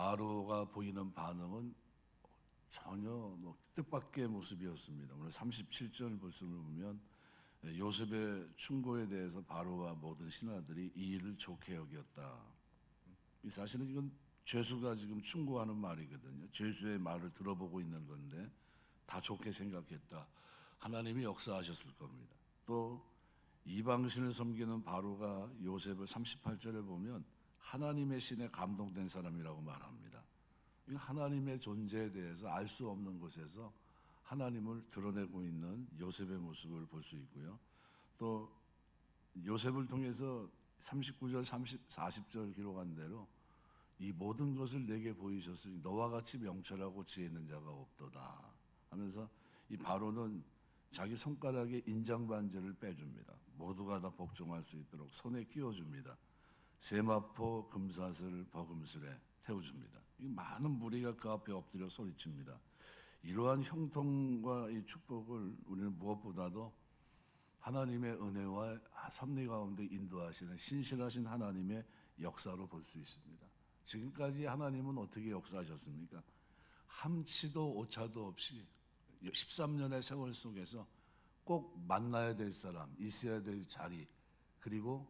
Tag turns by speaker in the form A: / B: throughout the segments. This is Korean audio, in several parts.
A: 바로가 보이는 반응은 전혀 뜻밖의 모습이었습니다. 오늘 37절 말씀을 보면 요셉의 충고에 대해서 바로와 모든 신하들이 이 일을 좋게 여겼다. 이 사실은 이건 죄수가 지금 충고하는 말이거든요. 죄수의 말을 들어보고 있는 건데 다 좋게 생각했다. 하나님이 역사하셨을 겁니다. 또 이방신을 섬기는 바로가 요셉을 38절에 보면 하나님의 신에 감동된 사람이라고 말합니다. 하나님의 존재에 대해서 알 수 없는 곳에서 하나님을 드러내고 있는 요셉의 모습을 볼 수 있고요. 또 요셉을 통해서 39절, 40절 기록한 대로 이 모든 것을 내게 보이셨으니 너와 같이 명철하고 지혜 있는 자가 없도다 하면서 이 바로는 자기 손가락에 인장 반지를 빼줍니다. 모두가 다 복종할 수 있도록 손에 끼워줍니다. 세마포 금사슬 버금슬에 태워줍니다. 이 많은 무리가 그 앞에 엎드려 소리칩니다. 이러한 형통과 이 축복을 우리는 무엇보다도 하나님의 은혜와 섭리 가운데 인도하시는 신실하신 하나님의 역사로 볼 수 있습니다. 지금까지 하나님은 어떻게 역사하셨습니까? 함치도 오차도 없이 13년의 세월 속에서 꼭 만나야 될 사람, 있어야 될 자리, 그리고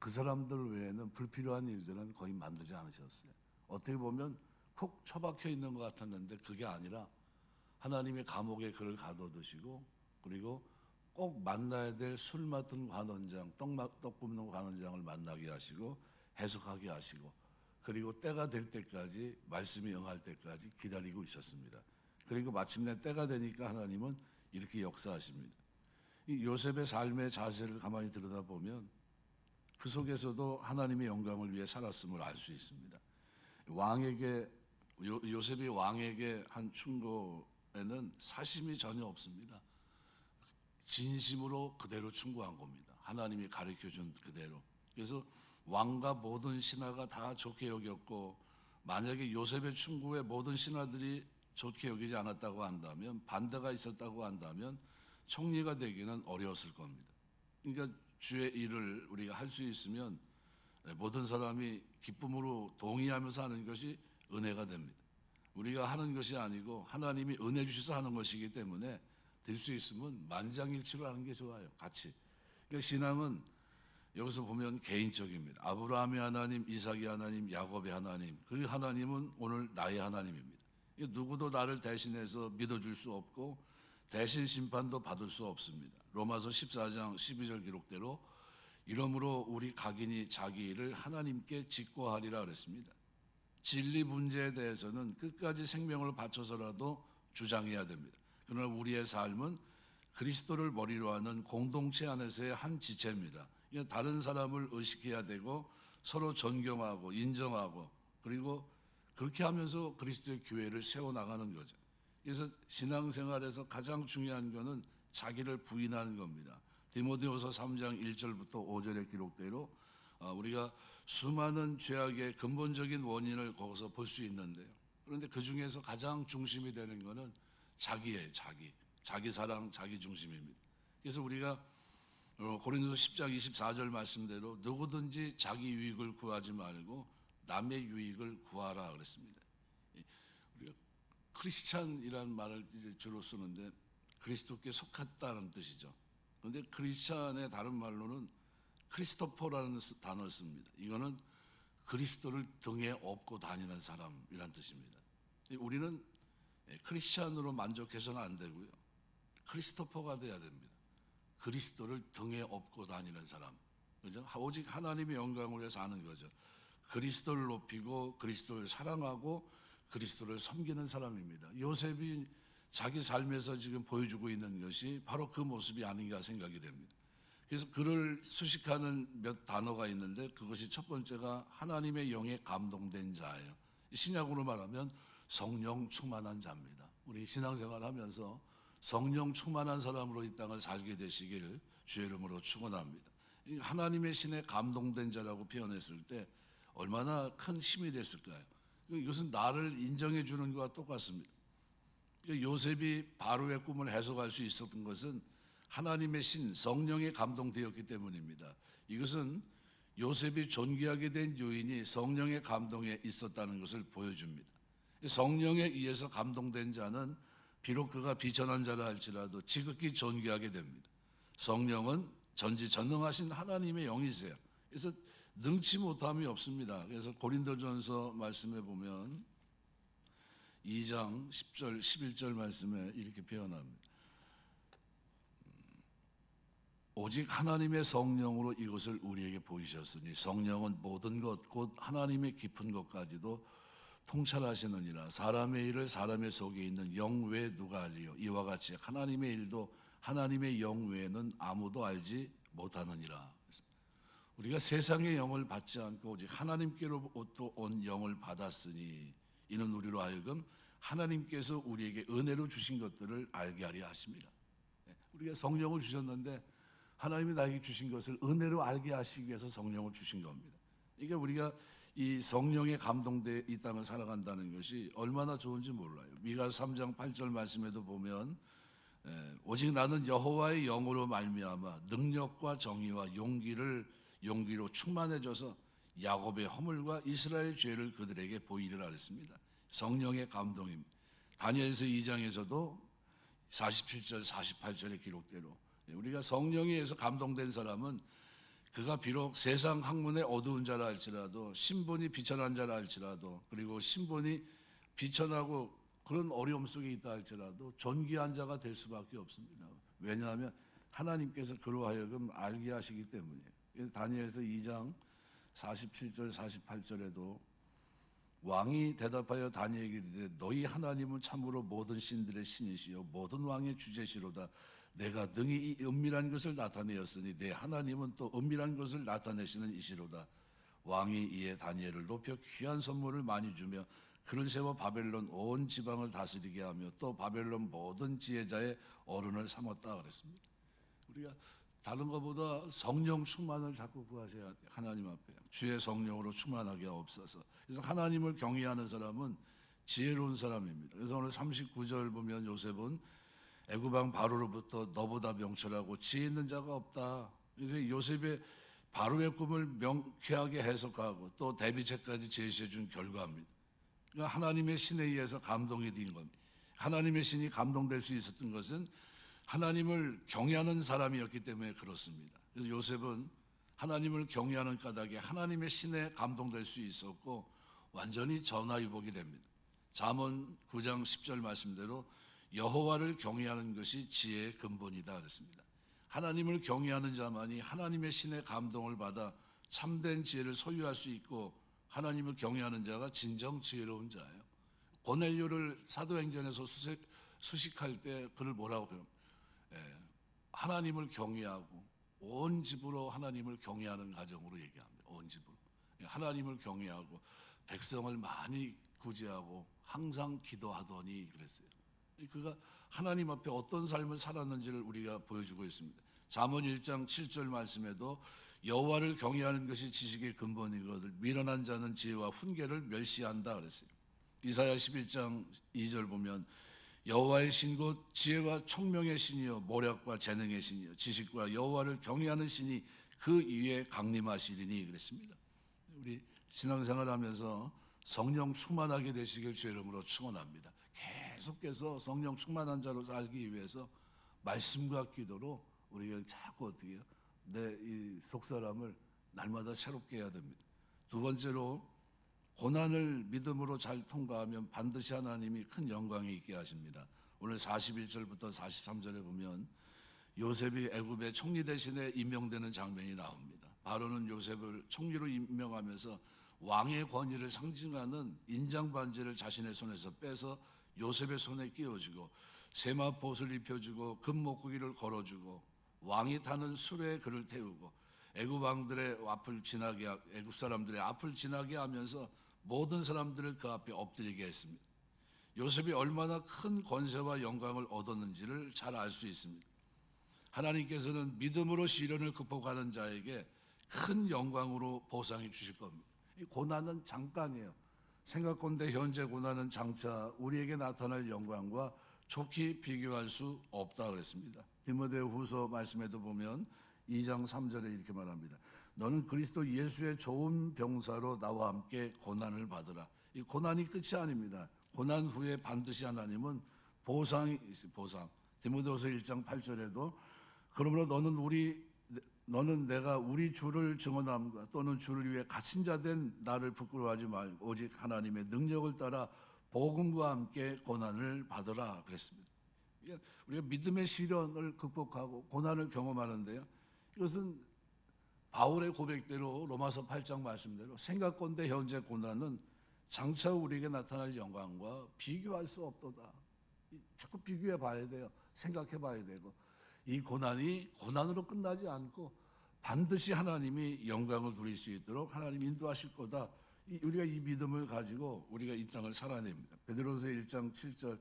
A: 그 사람들 외에는 불필요한 일들은 거의 만들지 않으셨어요. 어떻게 보면 콕 처박혀 있는 것 같았는데 그게 아니라 하나님의 감옥에 그를 가둬두시고, 그리고 꼭 만나야 될 술 맡은 관원장, 떡 굽는 관원장을 만나게 하시고 해석하게 하시고, 그리고 때가 될 때까지, 말씀이 응할 때까지 기다리고 있었습니다. 그리고 마침내 때가 되니까 하나님은 이렇게 역사하십니다. 이 요셉의 삶의 자세를 가만히 들여다보면 그 속에서도 하나님의 영광을 위해 살았음을 알 수 있습니다. 요셉이 왕에게 한 충고에는 사심이 전혀 없습니다. 진심으로 그대로 충고한 겁니다. 하나님이 가르쳐준 그대로. 그래서 왕과 모든 신하가 다 좋게 여겼고, 만약에 요셉의 충고에 모든 신하들이 좋게 여기지 않았다고 한다면, 반대가 있었다고 한다면 총리가 되기는 어려웠을 겁니다. 그러니까 주의 일을 우리가 할 수 있으면 모든 사람이 기쁨으로 동의하면서 하는 것이 은혜가 됩니다. 우리가 하는 것이 아니고 하나님이 은혜 주셔서 하는 것이기 때문에 될 수 있으면 만장일치로 하는 게 좋아요. 같이. 그러니까 신앙은 여기서 보면 개인적입니다. 아브라함의 하나님, 이삭의 하나님, 야곱의 하나님, 그 하나님은 오늘 나의 하나님입니다. 누구도 나를 대신해서 믿어줄 수 없고 대신 심판도 받을 수 없습니다. 로마서 14장 12절 기록대로 이러므로 우리 각인이 자기 일을 하나님께 직고하리라 그랬습니다. 진리 문제에 대해서는 끝까지 생명을 바쳐서라도 주장해야 됩니다. 그러나 우리의 삶은 그리스도를 머리로 하는 공동체 안에서의 한 지체입니다. 다른 사람을 의식해야 되고 서로 존경하고 인정하고, 그리고 그렇게 하면서 그리스도의 교회를 세워나가는 거죠. 그래서 신앙생활에서 가장 중요한 것은 자기를 부인하는 겁니다. 디모데후서 3장 1절부터 5절의 기록대로 우리가 수많은 죄악의 근본적인 원인을 거기서 볼 수 있는데요. 그런데 그 중에서 가장 중심이 되는 것은 자기예요. 자기 사랑, 자기 중심입니다. 그래서 우리가 고린도서 10장 24절 말씀대로 누구든지 자기 유익을 구하지 말고 남의 유익을 구하라 그랬습니다. 우리가 크리스찬이라는 말을 이제 주로 쓰는데 그리스도께 속했다는 뜻이죠. 그런데 크리스찬의 다른 말로는 크리스토퍼라는 단어를 씁니다. 이거는 그리스도를 등에 업고 다니는 사람이란 뜻입니다. 우리는 크리스찬으로 만족해서는 안 되고요. 크리스토퍼가 돼야 됩니다. 그리스도를 등에 업고 다니는 사람. 그죠? 오직 하나님의 영광을 위해서 하는 거죠. 그리스도를 높이고 그리스도를 사랑하고 그리스도를 섬기는 사람입니다. 요셉이 자기 삶에서 지금 보여주고 있는 것이 바로 그 모습이 아닌가 생각이 됩니다. 그래서 그를 수식하는 몇 단어가 있는데 그것이 첫 번째가 하나님의 영에 감동된 자예요. 신약으로 말하면 성령 충만한 자입니다. 우리 신앙생활 하면서 성령 충만한 사람으로 이 땅을 살게 되시기를 주의 이름으로 축원합니다. 하나님의 신에 감동된 자라고 표현했을 때 얼마나 큰 힘이 됐을까요? 이것은 나를 인정해 주는 것과 똑같습니다. 요셉이 바로의 꿈을 해석할 수 있었던 것은 하나님의 신, 성령에 감동되었기 때문입니다. 이것은 요셉이 존귀하게 된 요인이 성령의 감동에 있었다는 것을 보여줍니다. 성령에 의해서 감동된 자는 비록 그가 비천한 자라 할지라도 지극히 존귀하게 됩니다. 성령은 전지전능하신 하나님의 영이세요. 그래서 능치 못함이 없습니다. 그래서 고린도전서 말씀에 보면 2장 10절 11절 말씀에 이렇게 표현합니다. 오직 하나님의 성령으로 이것을 우리에게 보이셨으니 성령은 모든 것 곧 하나님의 깊은 것까지도 통찰하시느니라. 사람의 일을 사람의 속에 있는 영 외에 누가 알리요. 이와 같이 하나님의 일도 하나님의 영 외에는 아무도 알지 못하느니라. 우리가 세상의 영을 받지 않고 오직 하나님께로부터 온 영을 받았으니 이는 우리로 하여금 하나님께서 우리에게 은혜로 주신 것들을 알게 하려 하십니다. 우리가 성령을 주셨는데 하나님이 나에게 주신 것을 은혜로 알게 하시기 위해서 성령을 주신 겁니다. 그러니까 우리가 이 성령에 감동돼 이 땅을 살아간다는 것이 얼마나 좋은지 몰라요. 미가서 3장 8절 말씀에도 보면 오직 나는 여호와의 영으로 말미암아 능력과 정의와 용기로 충만해져서 야곱의 허물과 이스라엘 죄를 그들에게 보이리라 그랬습니다. 성령의 감동입니다. 다니엘서 2장에서도 47절 48절의 기록대로 우리가 성령에 의해서 감동된 사람은 그가 비록 세상 학문의 어두운 자라 할지라도 신분이 비천한 자라 할지라도 그리고 신분이 비천하고 그런 어려움 속에 있다 할지라도 존귀한 자가 될 수밖에 없습니다. 왜냐하면 하나님께서 그로 하여금 알게 하시기 때문이에요. 그래서 다니엘서 2장 47절 48절에도 왕이 대답하여 다니엘에게 이르되 너희 하나님은 참으로 모든 신들의 신이시요 모든 왕의 주제시로다. 내가 능히 이 은밀한 것을 나타내었으니 내 하나님은 또 은밀한 것을 나타내시는 이시로다. 왕이 이에 다니엘을 높여 귀한 선물을 많이 주며 그를 세워 바벨론 온 지방을 다스리게 하며 또 바벨론 모든 지혜자의 어른을 삼았다 그랬습니다. 우리가 다른 것보다 성령 충만을 자꾸 구하셔야 돼요. 하나님 앞에 주의 성령으로 충만하게 하옵소서. 그래서 하나님을 경외하는 사람은 지혜로운 사람입니다. 그래서 오늘 39절 보면 요셉은 애굽 왕 바로로부터 너보다 명철하고 지혜 있는 자가 없다. 그래서 요셉의 바로의 꿈을 명쾌하게 해석하고 또 대비책까지 제시해 준 결과입니다. 그러니까 하나님의 신에 의해서 감동이 된 겁니다. 하나님의 신이 감동될 수 있었던 것은 하나님을 경외하는 사람이었기 때문에 그렇습니다. 그래서 요셉은 하나님을 경외하는 까닭에 하나님의 신에 감동될 수 있었고 완전히 전화위복이 됩니다. 잠언 9장 10절 말씀대로 여호와를 경외하는 것이 지혜의 근본이다 그랬습니다. 하나님을 경외하는 자만이 하나님의 신의 감동을 받아 참된 지혜를 소유할 수 있고 하나님을 경외하는 자가 진정 지혜로운 자예요. 고넬료를 사도행전에서 수식할 때 그를 뭐라고 표현합니까? 하나님을 경외하고 온 집으로 하나님을 경외하는 가정으로 얘기합니다. 온 집으로 하나님을 경외하고 백성을 많이 구제하고 항상 기도하더니 그랬어요. 그가 하나님 앞에 어떤 삶을 살았는지를 우리가 보여주고 있습니다. 잠언 1장 7절 말씀에도 여호와를 경외하는 것이 지식의 근본이거든 미련한 자는 지혜와 훈계를 멸시한다 그랬어요. 이사야 11장 2절 보면 여호와의 신 곧 지혜와 총명의 신이요 모략과 재능의 신이요 지식과 여호와를 경외하는 신이 그 위에 강림하시리니 그랬습니다. 우리 신앙생활하면서 성령 충만하게 되시길 주의 이름으로 축원합니다. 계속해서 성령 충만한 자로 살기 위해서 말씀과 기도로 우리가 자꾸 어떻게 해요? 내 이 속사람을 날마다 새롭게 해야 됩니다. 두 번째로 고난을 믿음으로 잘 통과하면 반드시 하나님이 큰 영광이 있게 하십니다. 오늘 41절부터 43절에 보면 요셉이 애굽의 총리 대신에 임명되는 장면이 나옵니다. 바로는 요셉을 총리로 임명하면서 왕의 권위를 상징하는 인장 반지를 자신의 손에서 빼서 요셉의 손에 끼워주고 세마포옷을 입혀주고 금목걸이를 걸어주고 왕이 타는 수레에 그를 태우고 애굽 사람들의 앞을 지나게 하면서 모든 사람들을 그 앞에 엎드리게 했습니다. 요셉이 얼마나 큰 권세와 영광을 얻었는지를 잘 알 수 있습니다. 하나님께서는 믿음으로 시련을 극복하는 자에게 큰 영광으로 보상해 주실 겁니다. 이 고난은 잠깐이에요. 생각건대 현재 고난은 장차 우리에게 나타날 영광과 좋게 비교할 수 없다 그랬습니다. 디모데후서 말씀에도 보면 2장 3절에 이렇게 말합니다. 너는 그리스도 예수의 좋은 병사로 나와 함께 고난을 받으라. 이 고난이 끝이 아닙니다. 고난 후에 반드시 하나님은 보상이 있어요. 보상. 디모데후서 1장 8절에도 그러므로 너는 내가 우리 주를 증언함과 또는 주를 위해 갇힌 자 된 나를 부끄러워하지 말고 오직 하나님의 능력을 따라 복음과 함께 고난을 받으라 그랬습니다. 우리가 믿음의 시련을 극복하고 고난을 경험하는데요. 이것은 바울의 고백대로 로마서 8장 말씀대로 생각건대 현재 고난은 장차 우리에게 나타날 영광과 비교할 수 없도다. 자꾸 비교해 봐야 돼요. 생각해 봐야 되고 이 고난이 고난으로 끝나지 않고 반드시 하나님이 영광을 누릴 수 있도록 하나님 인도하실 거다. 우리가 이 믿음을 가지고 우리가 이 땅을 살아냅니다. 베드로서 1장 7절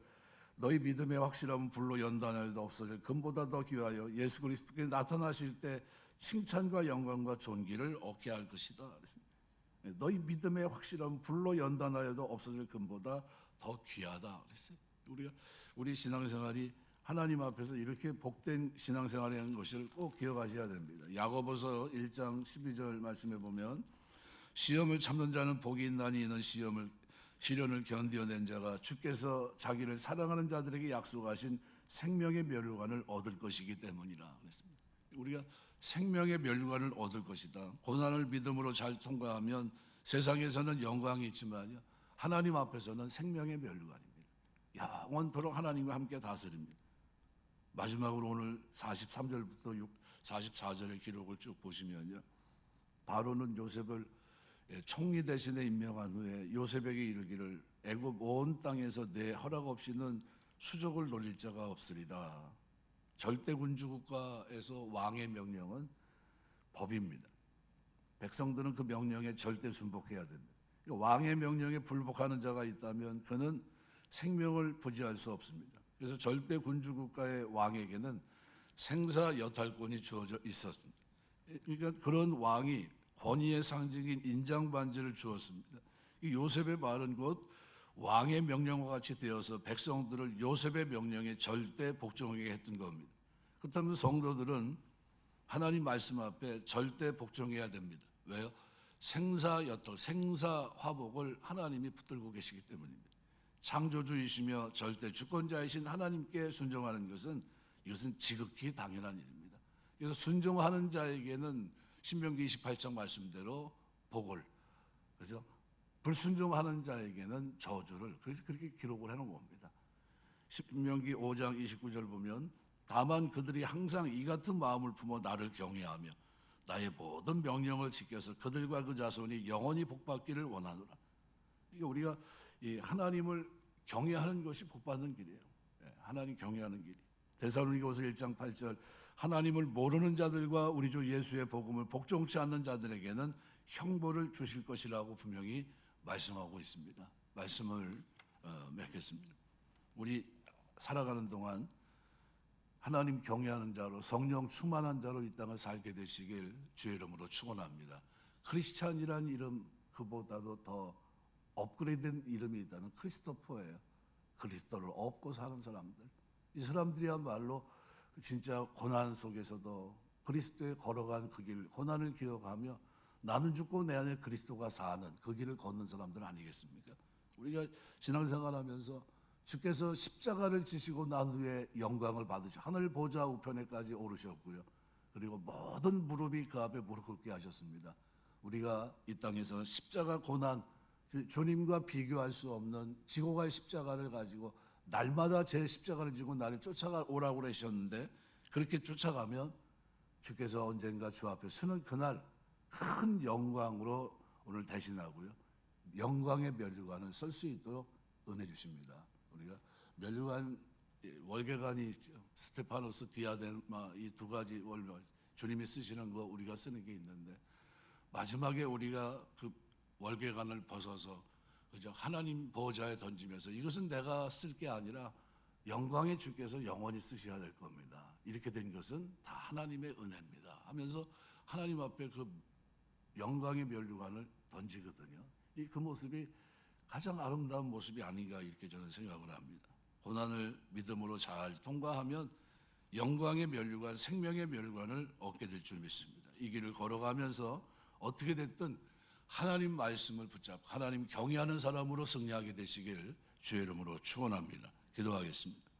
A: 너희 믿음의 확실함은 불로 연단하여도 없어질 금보다 더 귀하여 예수 그리스도께 나타나실 때 칭찬과 영광과 존귀를 얻게 할 것이다. 그랬습니다. 너희 믿음의 확실함은 불로 연단하여도 없어질 금보다 더 귀하다. 그랬어요. 우리 신앙생활이 하나님 앞에서 이렇게 복된 신앙생활이라는 것을 꼭 기억하셔야 됩니다. 야고보서 1장 12절 말씀에 보면 시험을 참는 자는 복이 있나니 이는 시련을 견디어낸 자가 주께서 자기를 사랑하는 자들에게 약속하신 생명의 멸류관을 얻을 것이기 때문이라 그랬습니다. 우리가 생명의 멸류관을 얻을 것이다. 고난을 믿음으로 잘 통과하면 세상에서는 영광이 있지만요, 하나님 앞에서는 생명의 멸류관입니다. 영원토록 하나님과 함께 다스립니다. 마지막으로 오늘 43절부터 44절의 기록을 쭉 보시면요, 바로는 요셉을 총리 대신에 임명한 후에 요셉에게 이르기를 애굽 온 땅에서 내 허락 없이는 수족을 놀릴 자가 없으리라. 절대 군주 국가에서 왕의 명령은 법입니다. 백성들은 그 명령에 절대 순복해야 됩니다. 왕의 명령에 불복하는 자가 있다면 그는 생명을 부지할 수 없습니다. 그래서 절대 군주 국가의 왕에게는 생사 여탈권이 주어져 있었습니다. 그러니까 그런 왕이 권위의 상징인 인장 반지를 주었습니다. 이 요셉의 말은 곧 왕의 명령과 같이 되어서 백성들을 요셉의 명령에 절대 복종하게 했던 겁니다. 그렇다면 성도들은 하나님 말씀 앞에 절대 복종해야 됩니다. 왜요? 생사여탈, 생사화복을 하나님이 붙들고 계시기 때문입니다. 창조주이시며 절대 주권자이신 하나님께 순종하는 것은 이것은 지극히 당연한 일입니다. 그래서 순종하는 자에게는 신명기 28장 말씀대로 복을, 그렇죠? 불순종하는 자에게는 저주를 그렇게 기록을 해놓은 겁니다. 신명기 5장 29절 보면 다만 그들이 항상 이 같은 마음을 품어 나를 경외하며 나의 모든 명령을 지켜서 그들과 그 자손이 영원히 복받기를 원하노라. 이게 우리가 이 하나님을 경외하는 것이 복받는 길이에요. 하나님 경외하는 길이. 데살로니가후서 1장 8절 하나님을 모르는 자들과 우리 주 예수의 복음을 복종치 않는 자들에게는 형벌을 주실 것이라고 분명히 말씀하고 있습니다. 말씀을 맺겠습니다. 우리 살아가는 동안 하나님 경외하는 자로 성령 충만한 자로 이 땅을 살게 되시길 주의 이름으로 축원합니다. 크리스찬이라는 이름 그보다도 더 업그레이드된 이름이 있다는 크리스토퍼예요. 그리스도를 업고 사는 사람들. 이 사람들이야말로 진짜 고난 속에서도 그리스도에 걸어간 그 길, 고난을 기억하며 나는 죽고 내 안에 그리스도가 사는 그 길을 걷는 사람들 아니겠습니까? 우리가 신앙생활하면서 주께서 십자가를 지시고 난 후에 영광을 받으시 하늘 보좌 우편에까지 오르셨고요. 그리고 모든 무릎이 그 앞에 무릎 꿇게 하셨습니다. 우리가 이 땅에서 십자가 고난, 주님과 비교할 수 없는 지고 갈 십자가를 가지고 날마다 제 십자가를 지고 나를 쫓아오라고 그러셨는데 그렇게 쫓아가면 주께서 언젠가 주 앞에 서는 그날 큰 영광으로 오늘 대신하고요. 영광의 멸류관을 쓸 수 있도록 은혜 주십니다. 우리가 멸류관 월계관이 있죠. 스테파노스, 디아데마 이 두 가지 월계 주님이 쓰시는 거 우리가 쓰는 게 있는데 마지막에 우리가 그 월계관을 벗어서 그죠? 하나님 보좌에 던지면서 이것은 내가 쓸 게 아니라 영광의 주께서 영원히 쓰셔야 될 겁니다. 이렇게 된 것은 다 하나님의 은혜입니다. 하면서 하나님 앞에 그 영광의 멸류관을 던지거든요. 그 모습이 가장 아름다운 모습이 아닌가 이렇게 저는 생각을 합니다. 고난을 믿음으로 잘 통과하면 영광의 멸류관, 생명의 멸류관을 얻게 될 줄 믿습니다. 이 길을 걸어가면서 어떻게 됐든 하나님 말씀을 붙잡고 하나님 경외하는 사람으로 승리하게 되시길 주의 이름으로 축원합니다. 기도하겠습니다.